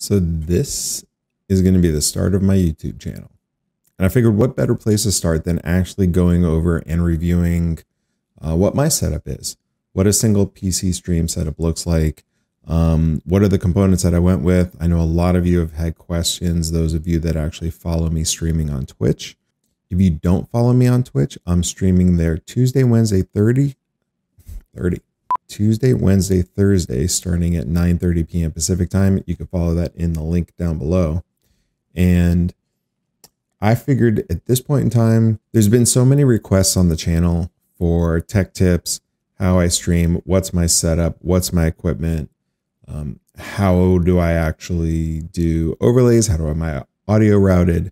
So this is going to be the start of my YouTube channel. And I figured what better place to start than actually going over and reviewing what my setup is, what a single PC stream setup looks like, what are the components that I went with. I know a lot of you have had questions, those of you that actually follow me streaming on Twitch. If you don't follow me on Twitch, I'm streaming there Tuesday, Wednesday, Thursday, starting at 9:30 p.m. Pacific time. You can follow that in the link down below. And I figured at this point in time, there's been so many requests on the channel for tech tips, how I stream, what's my setup, what's my equipment, how do I actually do overlays, how do I have my audio routed.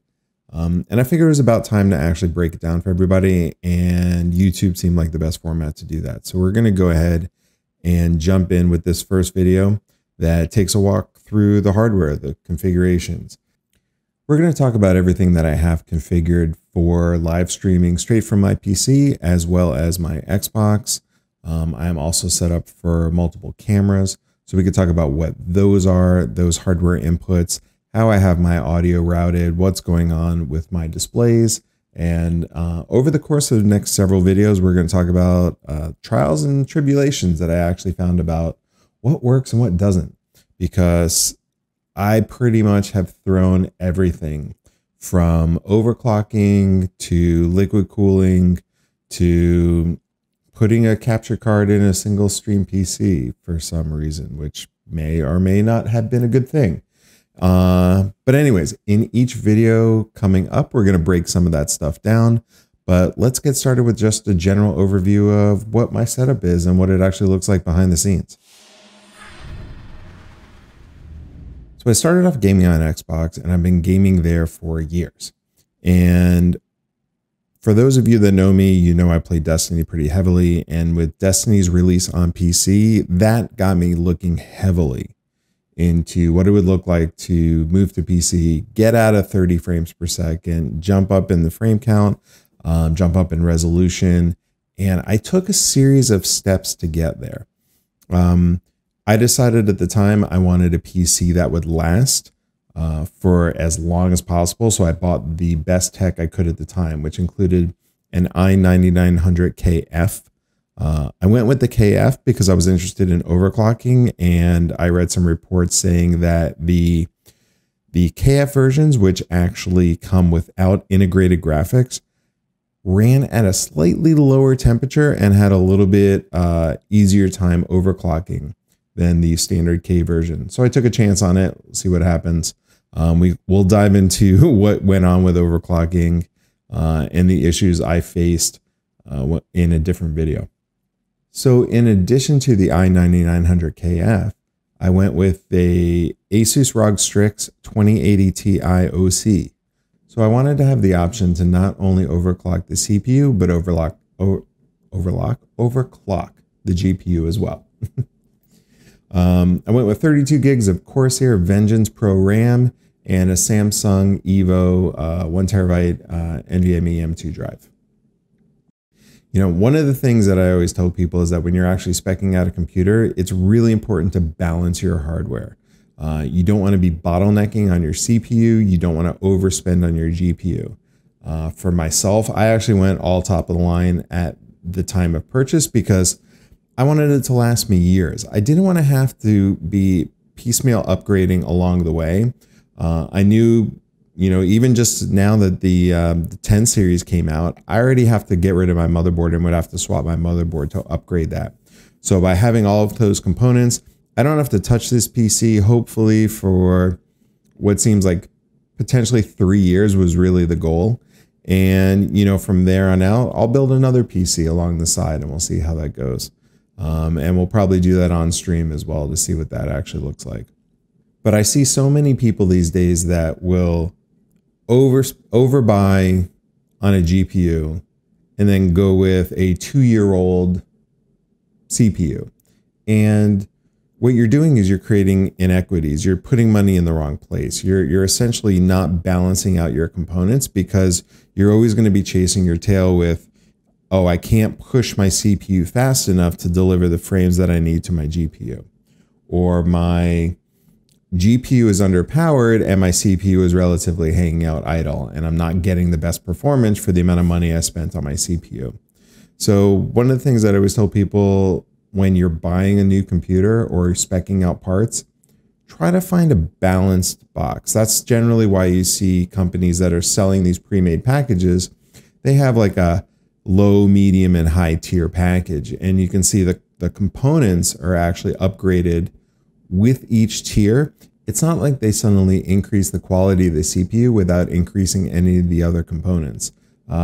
And I figured it was about time to actually break it down for everybody, and YouTube seemed like the best format to do that. So we're going to go ahead and jump in with this first video that takes a walk through the hardware, the configurations. We're going to talk about everything that I have configured for live streaming straight from my PC as well as my Xbox. I am also set up for multiple cameras, so we could talk about what those are, those hardware inputs, how I have my audio routed, what's going on with my displays. And over the course of the next several videos, we're going to talk about trials and tribulations that I actually found about what works and what doesn't, because I pretty much have thrown everything from overclocking to liquid cooling to putting a capture card in a single stream PC for some reason, which may or may not have been a good thing. But anyways, in each video coming up, we're going to break some of that stuff down, but let's get started with just a general overview of what my setup is and what it actually looks like behind the scenes. So I started off gaming on Xbox, and I've been gaming there for years. And for those of you that know me, you know I play Destiny pretty heavily, and with Destiny's release on PC, that got me looking heavily into what it would look like to move to PC, get out of 30 frames per second, jump up in the frame count, jump up in resolution. And I took a series of steps to get there. I decided at the time I wanted a PC that would last for as long as possible. So I bought the best tech I could at the time, which included an i9-9900KF. I went with the KF because I was interested in overclocking, and I read some reports saying that the KF versions, which actually come without integrated graphics, ran at a slightly lower temperature and had a little bit easier time overclocking than the standard K version. So I took a chance on it, see what happens. We'll dive into what went on with overclocking and the issues I faced in a different video. So in addition to the i9-9900KF, I went with a ASUS ROG STRIX 2080 Ti OC. So I wanted to have the option to not only overclock the CPU, but overclock the GPU as well. I went with 32 gigs of Corsair Vengeance Pro RAM and a Samsung Evo 1 terabyte NVMe M.2 drive. You know, one of the things that I always tell people is that when you're actually speccing out a computer, it's really important to balance your hardware. You don't want to be bottlenecking on your CPU. You don't want to overspend on your GPU. For myself, I actually went all top of the line at the time of purchase because I wanted it to last me years. I didn't want to have to be piecemeal upgrading along the way. I knew, you know, even just now that the 10 series came out, I already have to get rid of my motherboard and would have to swap my motherboard to upgrade that. So by having all of those components, I don't have to touch this PC, hopefully, for what seems like potentially 3 years was really the goal. And, you know, from there on out, I'll build another PC along the side and we'll see how that goes. And we'll probably do that on stream as well to see what that actually looks like. But I see so many people these days that will overbuy on a GPU and then go with a 2-year-old CPU. And what you're doing is you're creating inequities. You're putting money in the wrong place. You're essentially not balancing out your components because you're always going to be chasing your tail with, oh, I can't push my CPU fast enough to deliver the frames that I need to my GPU. Or my GPU is underpowered and my CPU is relatively hanging out idle, and I'm not getting the best performance for the amount of money I spent on my CPU. So one of the things that I always tell people when you're buying a new computer or speccing out parts, try to find a balanced box. That's generally why you see companies that are selling these pre-made packages. They have like a low, medium, and high tier package. And you can see the components are actually upgraded with each tier. It's not like they suddenly increase the quality of the CPU without increasing any of the other components.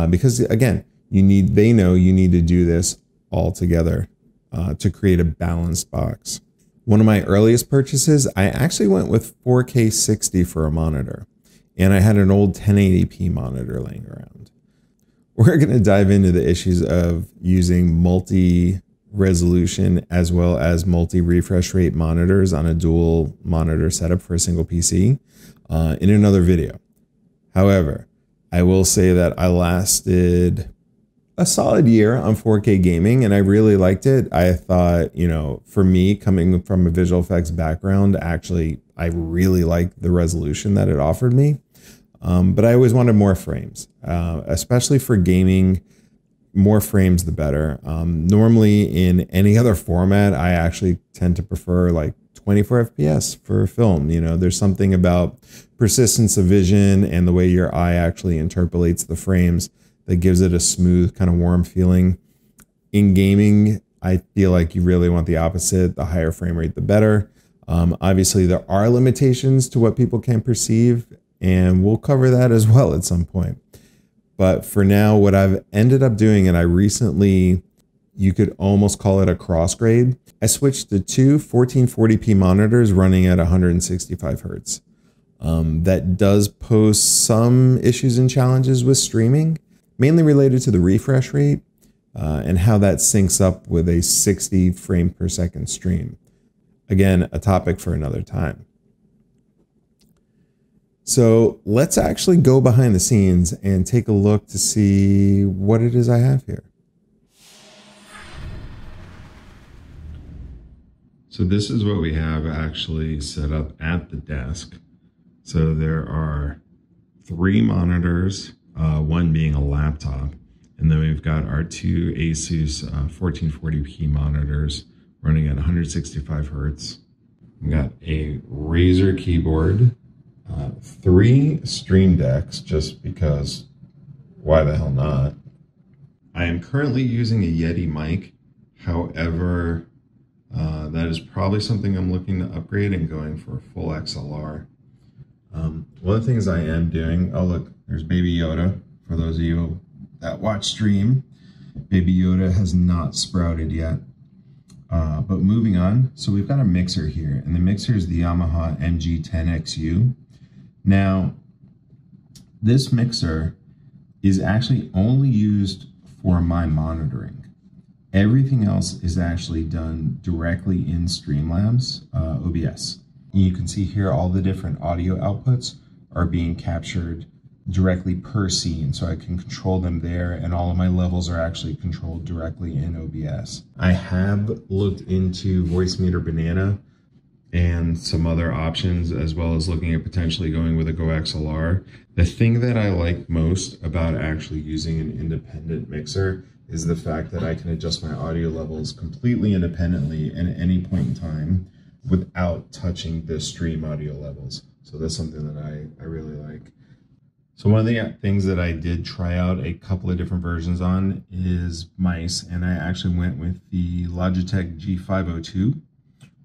Because again, they know you need to do this all together to create a balanced box. One of my earliest purchases, I actually went with 4K 60 for a monitor, and I had an old 1080p monitor laying around. We're going to dive into the issues of using multi-resolution as well as multi-refresh rate monitors on a dual monitor setup for a single PC in another video. However, I will say that I lasted a solid year on 4K gaming, and I really liked it. I thought, you know, for me, coming from a visual effects background, actually, I really liked the resolution that it offered me. But I always wanted more frames, especially for gaming. More frames, the better. Normally, in any other format, I actually tend to prefer like 24 FPS for film. You know, there's something about persistence of vision and the way your eye actually interpolates the frames that gives it a smooth, kind of warm feeling. In gaming, I feel like you really want the opposite. The higher frame rate, the better. Obviously, there are limitations to what people can perceive, and we'll cover that as well at some point. But for now, what I've ended up doing, and I recently, you could almost call it a cross grade, I switched to two 1440p monitors running at 165 hertz. That does pose some issues and challenges with streaming, mainly related to the refresh rate and how that syncs up with a 60 frame per second stream. Again, a topic for another time. So let's actually go behind the scenes and take a look to see what it is I have here. So this is what we have actually set up at the desk. So there are 3 monitors, one being a laptop, and then we've got our 2 ASUS 1440p monitors running at 165 hertz. We've got a Razer keyboard, 3 StreamDecks, just because why the hell not? I am currently using a Yeti mic. However, that is probably something I'm looking to upgrade and going for a full XLR. One of the things I am doing, oh look, there's Baby Yoda. For those of you that watch stream, Baby Yoda has not sprouted yet. But moving on, so we've got a mixer here, and the mixer is the Yamaha MG10XU. Now, this mixer is actually only used for my monitoring. Everything else is actually done directly in Streamlabs OBS. You can see here all the different audio outputs are being captured directly per scene, so I can control them there, and all of my levels are actually controlled directly in OBS. I have looked into Voicemeeter Banana and some other options, as well as looking at potentially going with a Go XLR. The thing that I like most about actually using an independent mixer is the fact that I can adjust my audio levels completely independently and at any point in time without touching the stream audio levels. So that's something that I really like. So one of the things that I did try out a couple of different versions on is mice, and I actually went with the Logitech G502,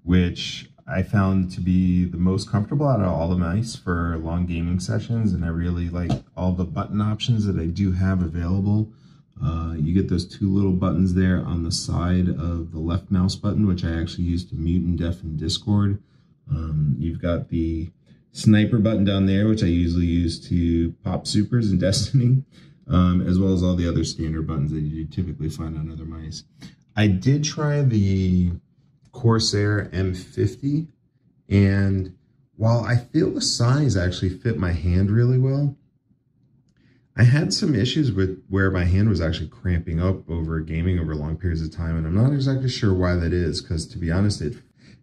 which I found to be the most comfortable out of all the mice for long gaming sessions, and I really like all the button options that I do have available. You get those 2 little buttons there on the side of the left mouse button, which I actually use to mute and deafen Discord. You've got the sniper button down there, which I usually use to pop supers in Destiny, as well as all the other standard buttons that you typically find on other mice. I did try the Corsair M50, and while I feel the size actually fit my hand really well, I had some issues with where my hand was actually cramping up over gaming over long periods of time, and I'm not exactly sure why that is, because to be honest, it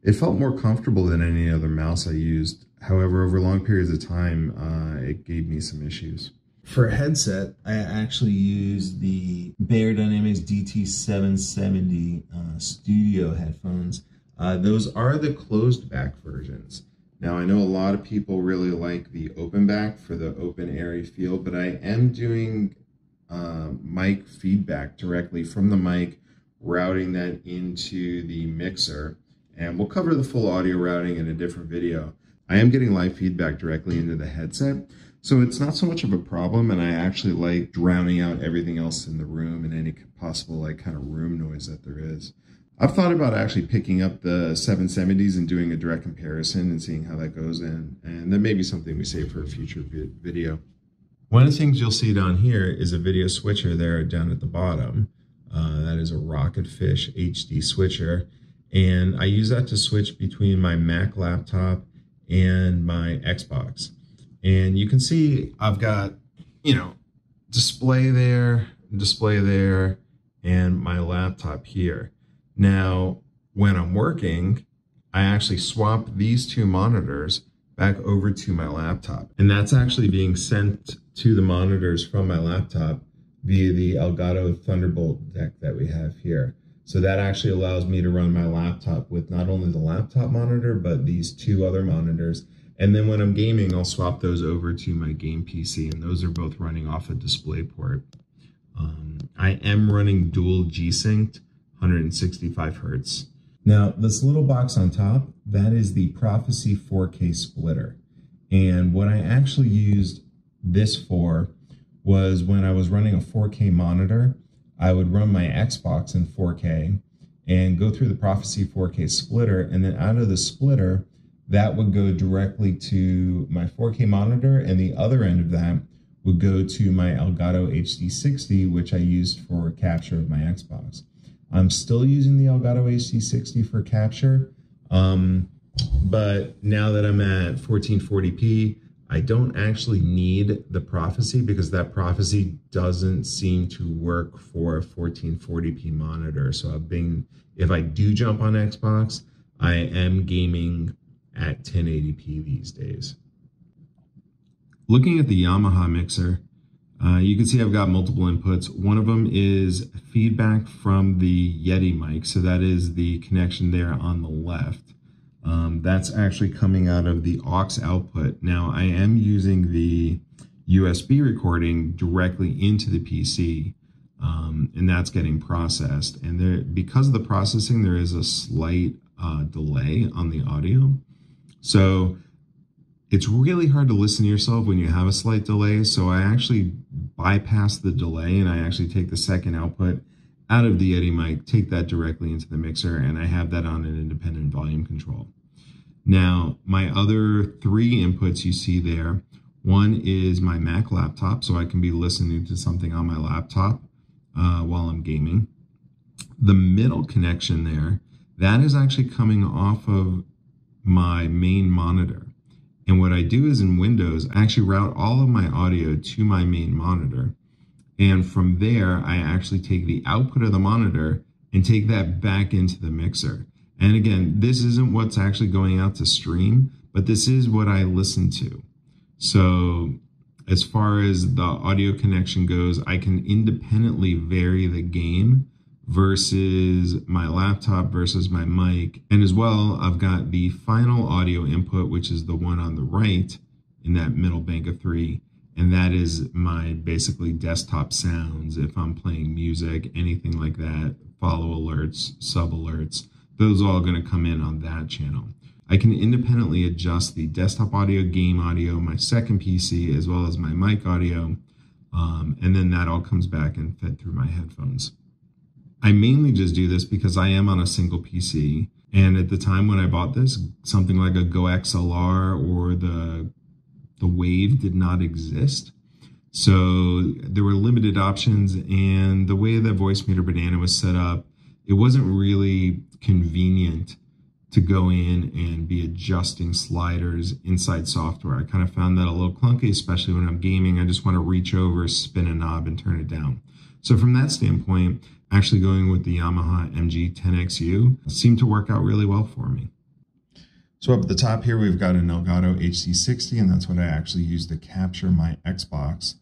It felt more comfortable than any other mouse I used. However, over long periods of time, it gave me some issues. For a headset, I actually used the Beyerdynamics DT770 studio headphones. Those are the closed back versions. Now, I know a lot of people really like the open back for the open airy feel, but I am doing mic feedback directly from the mic, routing that into the mixer, and we'll cover the full audio routing in a different video. I am getting live feedback directly into the headset, so it's not so much of a problem, and I actually like drowning out everything else in the room and any possible like kind of room noise that there is. I've thought about actually picking up the 770s and doing a direct comparison and seeing how that goes in, and that may be something we save for a future video. One of the things you'll see down here is a video switcher there down at the bottom. That is a Rocketfish HD switcher, and I use that to switch between my Mac laptop and my Xbox. And you can see I've got, you know, display there, and my laptop here. Now, when I'm working, I actually swap these two monitors back over to my laptop. And that's actually being sent to the monitors from my laptop via the Elgato Thunderbolt deck that we have here. So that actually allows me to run my laptop with not only the laptop monitor, but these two other monitors. And then when I'm gaming, I'll swap those over to my game PC, and those are both running off a DisplayPort. I am running dual G-Synced 165 Hertz. Now, this little box on top, that is the Prophecy 4K splitter. And what I actually used this for was when I was running a 4K monitor, I would run my Xbox in 4K and go through the Prophecy 4K splitter, and then out of the splitter, that would go directly to my 4K monitor, and the other end of that would go to my Elgato HD60, which I used for capture of my Xbox. I'm still using the Elgato HD60 for capture, but now that I'm at 1440p, I don't actually need the Prophecy because that Prophecy doesn't seem to work for a 1440p monitor. So if I do jump on Xbox, I am gaming at 1080p these days. Looking at the Yamaha mixer, you can see I've got multiple inputs. One of them is feedback from the Yeti mic. So that is the connection there on the left. That's actually coming out of the aux output. Now I am using the USB recording directly into the PC, and that's getting processed. And because of the processing, there is a slight delay on the audio. So it's really hard to listen to yourself when you have a slight delay. So I actually bypass the delay, and I actually take the second output out of the Yeti mic, take that directly into the mixer, and I have that on an independent volume control. Now, my other three inputs you see there, one is my Mac laptop, so I can be listening to something on my laptop while I'm gaming. The middle connection there, that is actually coming off of my main monitor. And what I do is in Windows, I actually route all of my audio to my main monitor. And from there, I actually take the output of the monitor and take that back into the mixer. And again, this isn't what's actually going out to stream, but this is what I listen to. So as far as the audio connection goes, I can independently vary the game versus my laptop versus my mic. And as well, I've got the final audio input, which is the one on the right in that middle bank of three. And that is my basically desktop sounds. If I'm playing music, anything like that, follow alerts, sub alerts, those are all gonna come in on that channel. I can independently adjust the desktop audio, game audio, my second PC, as well as my mic audio. And then that all comes back and fed through my headphones. I mainly just do this because I am on a single PC. And at the time when I bought this, something like a Go XLR or the Wave did not exist. So there were limited options, and the way that Voicemeeter Banana was set up, it wasn't really convenient to go in and be adjusting sliders inside software. I kind of found that a little clunky, especially when I'm gaming. I just want to reach over, spin a knob, and turn it down. So from that standpoint, actually going with the Yamaha MG10XU seemed to work out really well for me. So up at the top here, we've got an Elgato HD60, and that's what I actually use to capture my Xbox.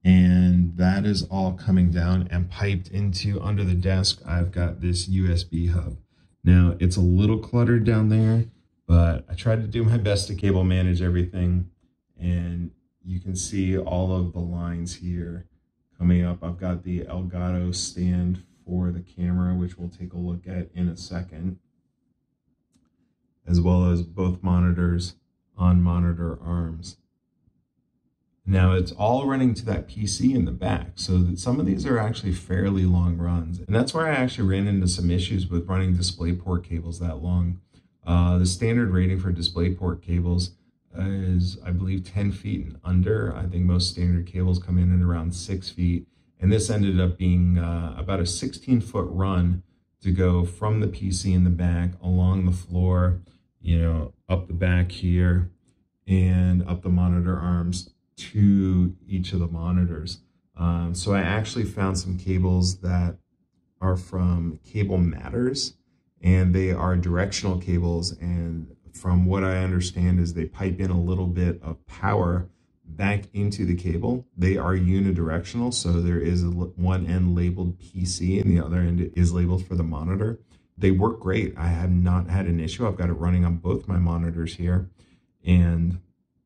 And that is all coming down and piped into under the desk. I've got this USB hub. Now it's a little cluttered down there, but I tried to do my best to cable manage everything. And you can see all of the lines here coming up. I've got the Elgato stand for the camera, which we'll take a look at in a second, as well as both monitors on monitor arms. Now it's all running to that PC in the back, so that some of these are actually fairly long runs. And that's where I actually ran into some issues with running DisplayPort cables that long. The standard rating for DisplayPort cables is, I believe, 10 feet and under. I think most standard cables come in at around 6 feet. And this ended up being about a 16-foot run to go from the PC in the back along the floor, you know, up the back here and up the monitor arms to each of the monitors. So I actually found some cables that are from Cable Matters, and they are directional cables. And from what I understand is they pipe in a little bit of power back into the cable. They are unidirectional, so there is one end labeled PC and the other end is labeled for the monitor. They work great. I have not had an issue. I've got it running on both my monitors here, and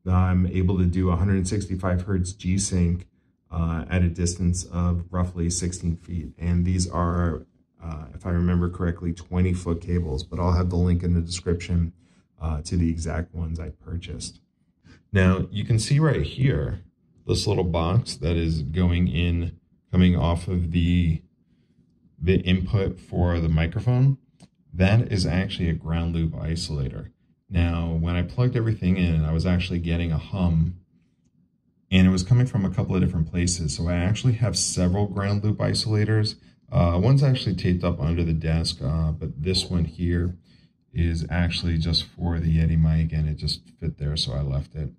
I'm able to do 165 hertz G-Sync at a distance of roughly 16 feet. And these are, if I remember correctly, 20-foot cables, but I'll have the link in the description to the exact ones I purchased. Now, you can see right here, this little box that is going in, coming off of the input for the microphone. That is actually a ground loop isolator. Now, when I plugged everything in, I was actually getting a hum, and it was coming from a couple of different places. So I actually have several ground loop isolators. One's actually taped up under the desk, but this one here is actually just for the Yeti mic, and it just fit there, so I left it.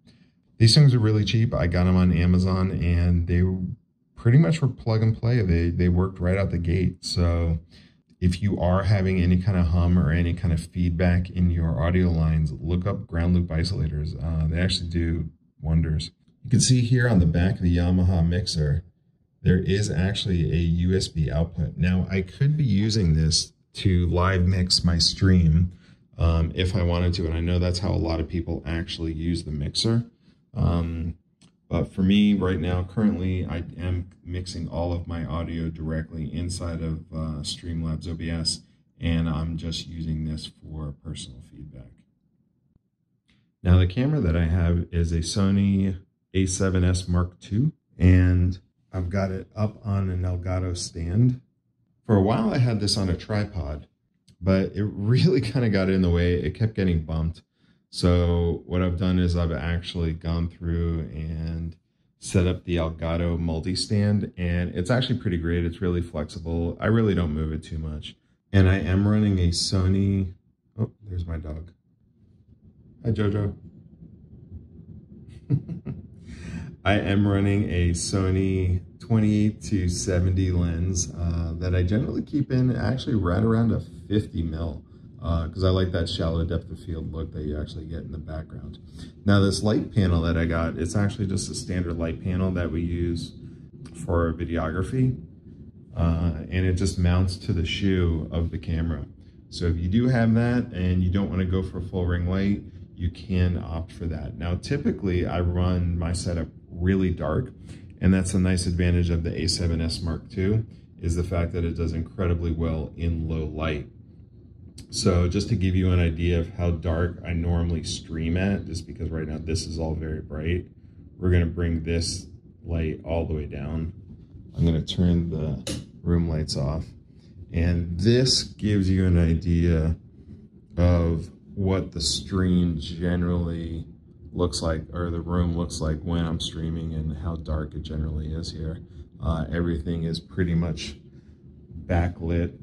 These things are really cheap. I got them on Amazon, and they pretty much were plug and play. They worked right out the gate. So if you are having any kind of hum or any kind of feedback in your audio lines, look up ground loop isolators. They actually do wonders. You can see here on the back of the Yamaha mixer, there is actually a USB output. Now, I could be using this to live mix my stream if I wanted to, and I know that's how a lot of people actually use the mixer. But for me right now, currently, I am mixing all of my audio directly inside of Streamlabs OBS, and I'm just using this for personal feedback. Now, the camera that I have is a Sony a7S Mark II, and I've got it up on an Elgato stand. For a while, I had this on a tripod, but it really kind of got in the way. It kept getting bumped. So what I've done is I've actually gone through and set up the Elgato multi-stand, and it's actually pretty great. It's really flexible. I really don't move it too much. And I am running a Sony, oh, there's my dog. Hi, Jojo. I am running a Sony 28-70 lens that I generally keep in actually right around a 50 mil. Because I like that shallow depth of field look that you actually get in the background. Now, this light panel that I got, it's actually just a standard light panel that we use for videography, and it just mounts to the shoe of the camera. So if you do have that and you don't want to go for a full ring light, you can opt for that. Now, typically I run my setup really dark, and that's a nice advantage of the A7S Mark II, is the fact that it does incredibly well in low light. So just to give you an idea of how dark I normally stream at, just because right now this is all very bright, we're going to bring this light all the way down. I'm going to turn the room lights off. And this gives you an idea of what the stream generally looks like, or the room looks like when I'm streaming, and how dark it generally is here. Everything is pretty much backlit.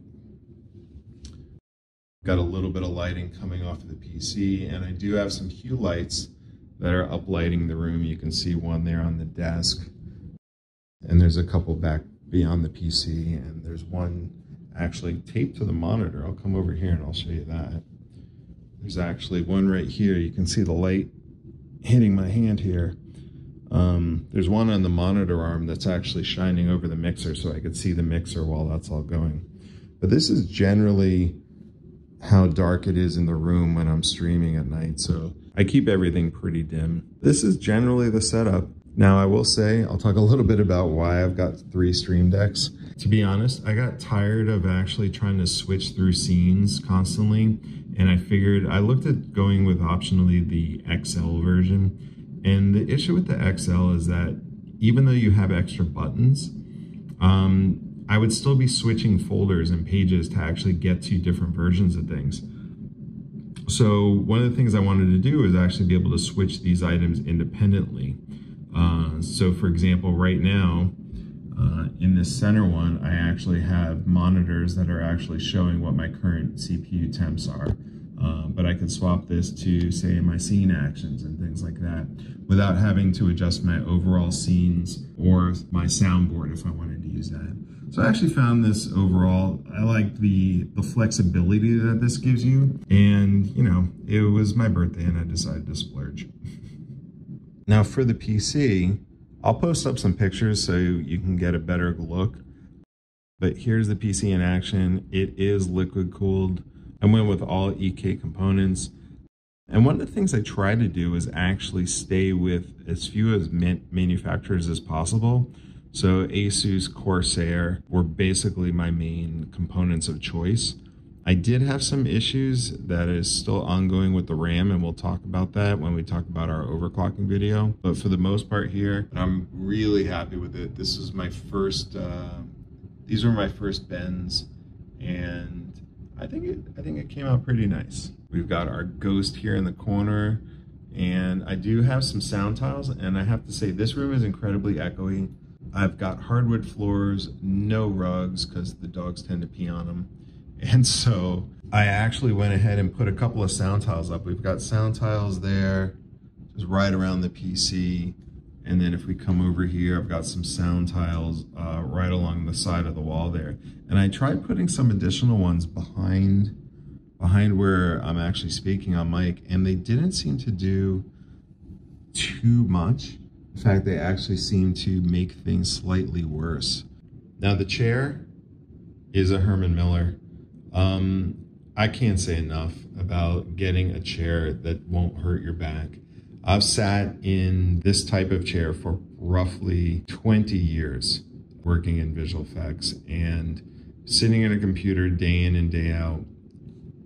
Got a little bit of lighting coming off of the PC, and I do have some hue lights that are uplighting the room. You can see one there on the desk, and there's a couple back beyond the PC, and there's one actually taped to the monitor. I'll come over here and I'll show you that. There's actually one right here. You can see the light hitting my hand here. There's one on the monitor arm that's actually shining over the mixer so I could see the mixer while that's all going. But this is generally how dark it is in the room when I'm streaming at night, so I keep everything pretty dim. This is generally the setup. Now I will say, I'll talk a little bit about why I've got 3 stream decks. To be honest, I got tired of actually trying to switch through scenes constantly, and I figured, I looked at going with optionally the XL version, and the issue with the XL is that even though you have extra buttons, I would still be switching folders and pages to actually get to different versions of things. So one of the things I wanted to do is actually be able to switch these items independently. So for example, right now, in this center one, I actually have monitors that are actually showing what my current CPU temps are. But I could swap this to, say, my scene actions and things like that without having to adjust my overall scenes or my soundboard if I wanted to use that. So I actually found this overall, I like the flexibility that this gives you. And, you know, it was my birthday and I decided to splurge. Now for the PC, I'll post up some pictures so you can get a better look. But here's the PC in action. It is liquid cooled. I went with all EK components. And one of the things I try to do is actually stay with as few as manufacturers as possible. So ASUS, Corsair were basically my main components of choice. I did have some issues that is still ongoing with the RAM, and we'll talk about that when we talk about our overclocking video. But for the most part here, I'm really happy with it. This is my first, these were my first bends, and I think it came out pretty nice. We've got our Ghost here in the corner, and I do have some sound tiles, and I have to say this room is incredibly echoey. I've got hardwood floors, no rugs, because the dogs tend to pee on them. And so I actually went ahead and put a couple of sound tiles up. We've got sound tiles there, just right around the PC. And then if we come over here, I've got some sound tiles right along the side of the wall there. And I tried putting some additional ones behind where I'm actually speaking on mic, and they didn't seem to do too much. In fact, they actually seem to make things slightly worse. Now the chair is a Herman Miller. I can't say enough about getting a chair that won't hurt your back. I've sat in this type of chair for roughly 20 years working in visual effects, and sitting at a computer day in and day out,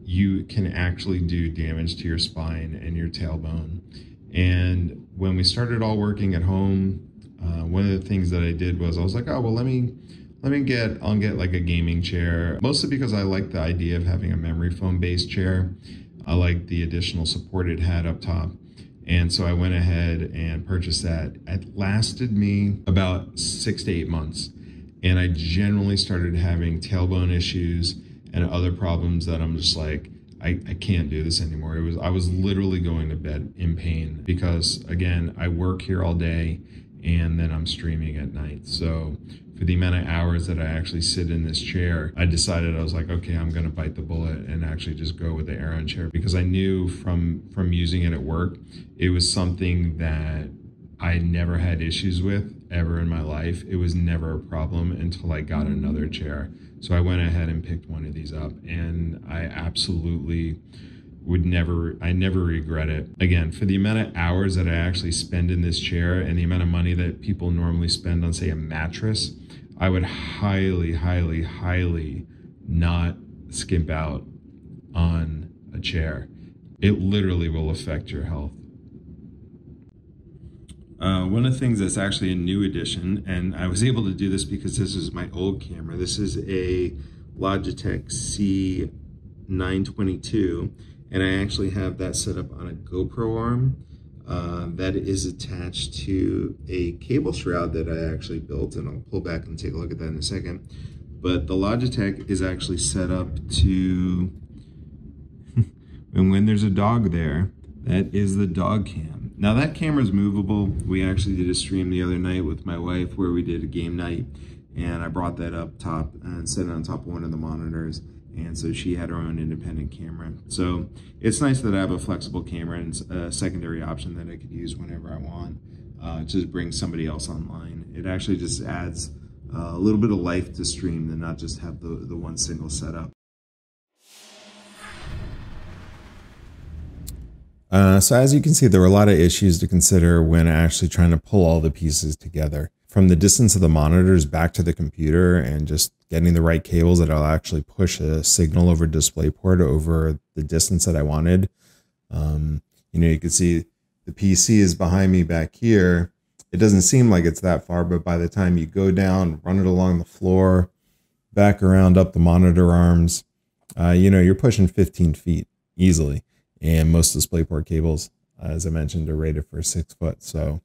you can actually do damage to your spine and your tailbone. And when we started all working at home, one of the things that I did was I was like, oh, well, I'll get like a gaming chair, mostly because I like the idea of having a memory foam based chair. I like the additional support it had up top. And so I went ahead and purchased that. It lasted me about 6 to 8 months. And I generally started having tailbone issues and other problems that I'm just like, I can't do this anymore. I was literally going to bed in pain because, again, I work here all day and then I'm streaming at night. So for the amount of hours that I actually sit in this chair, I decided, I was like, okay, I'm gonna bite the bullet and actually just go with the Aeron chair, because I knew from using it at work, it was something that I never had issues with ever in my life. It was never a problem until I got another chair. So I went ahead and picked one of these up, and I absolutely I never regret it. Again, for the amount of hours that I actually spend in this chair and the amount of money that people normally spend on, say, a mattress, I would highly, highly, highly not skimp out on a chair. It literally will affect your health. One of the things that's actually a new addition, and I was able to do this because this is my old camera. This is a Logitech C922, and I actually have that set up on a GoPro arm that is attached to a cable shroud that I actually built, and I'll pull back and take a look at that in a second. But the Logitech is actually set up to, and when there's a dog there, that is the dog cam. Now that camera is movable. We actually did a stream the other night with my wife where we did a game night, and I brought that up top and set it on top of one of the monitors. and so she had her own independent camera. So it's nice that I have a flexible camera and a secondary option that I could use whenever I want. Just bring somebody else online. It actually just adds a little bit of life to stream than not just have the one single setup. So as you can see, there were a lot of issues to consider when actually trying to pull all the pieces together. From the distance of the monitors back to the computer and just getting the right cables that'll actually push a signal over DisplayPort over the distance that I wanted. You know, you can see the PC is behind me back here. It doesn't seem like it's that far, but by the time you go down, run it along the floor, back around up the monitor arms, you know, you're pushing 15 feet easily. And most DisplayPort cables, as I mentioned, are rated for 6 foot. So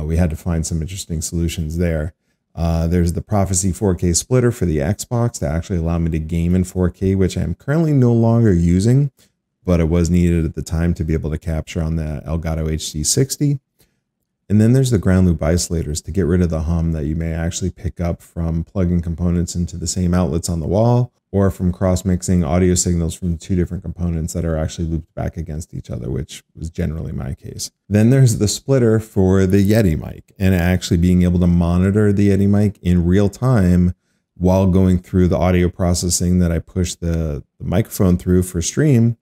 we had to find some interesting solutions there. There's the Prophecy 4K splitter for the Xbox to actually allow me to game in 4K, which I'm currently no longer using, but it was needed at the time to be able to capture on the Elgato HD60. And then there's the ground loop isolators to get rid of the hum that you may actually pick up from plugging components into the same outlets on the wall, or from cross-mixing audio signals from two different components that are actually looped back against each other, which was generally my case. Then there's the splitter for the Yeti mic, and actually being able to monitor the Yeti mic in real time while going through the audio processing that I push the microphone through for stream,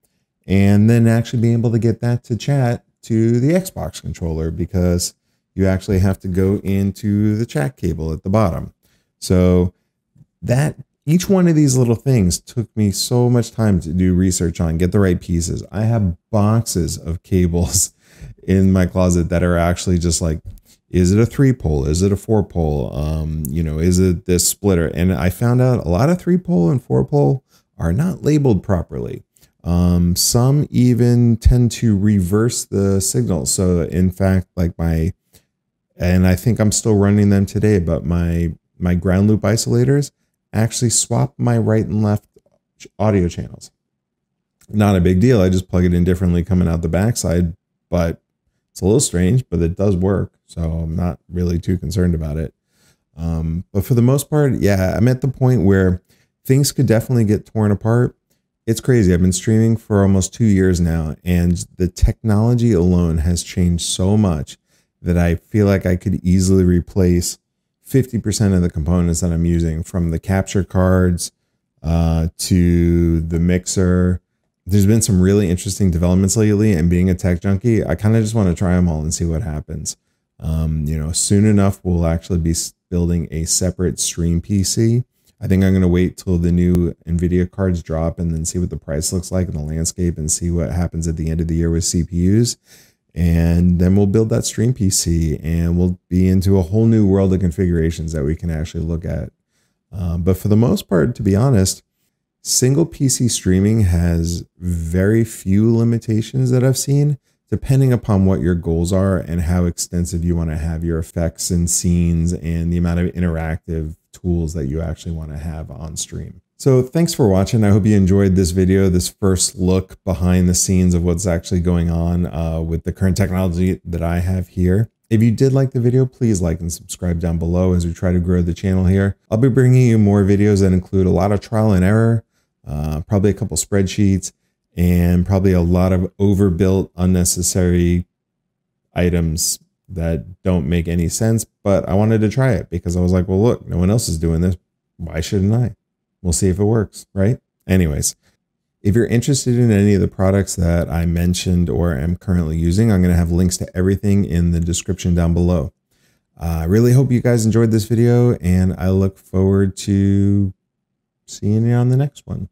and then actually being able to get that to chat to the Xbox controller, because you actually have to go into the chat cable at the bottom. So that each one of these little things took me so much time to do research on, get the right pieces. I have boxes of cables in my closet that are actually just like, is it a 3-pole? Is it a 4-pole? You know, is it this splitter? And I found out a lot of 3-pole and 4-pole are not labeled properly. Some even tend to reverse the signal. So in fact, like and I think I'm still running them today, but my ground loop isolators actually swap my right and left audio channels. Not a big deal. I just plug it in differently coming out the backside, but it's a little strange, but it does work. So I'm not really too concerned about it. But for the most part, yeah, I'm at the point where things could definitely get torn apart. It's crazy. I've been streaming for almost 2 years now, and the technology alone has changed so much that I feel like I could easily replace 50% of the components that I'm using, from the capture cards to the mixer. There's been some really interesting developments lately, and being a tech junkie, I kind of just want to try them all and see what happens. You know, soon enough, we'll actually be building a separate stream PC. I think I'm going to wait till the new NVIDIA cards drop and then see what the price looks like in the landscape and see what happens at the end of the year with CPUs. And then we'll build that stream PC, and we'll be into a whole new world of configurations that we can actually look at. But for the most part, to be honest, single PC streaming has very few limitations that I've seen, depending upon what your goals are and how extensive you want to have your effects and scenes and the amount of interactive tools that you actually want to have on stream. So thanks for watching. I hope you enjoyed this video, this first look behind the scenes of what's actually going on with the current technology that I have here. If you did like the video, please like and subscribe down below as we try to grow the channel here. I'll be bringing you more videos that include a lot of trial and error, probably a couple spreadsheets, and probably a lot of overbuilt, unnecessary items that don't make any sense. But I wanted to try it because I was like, well, look, no one else is doing this. Why shouldn't I? We'll see if it works, right? Anyways, if you're interested in any of the products that I mentioned or am currently using, I'm going to have links to everything in the description down below. I really hope you guys enjoyed this video, and I look forward to seeing you on the next one.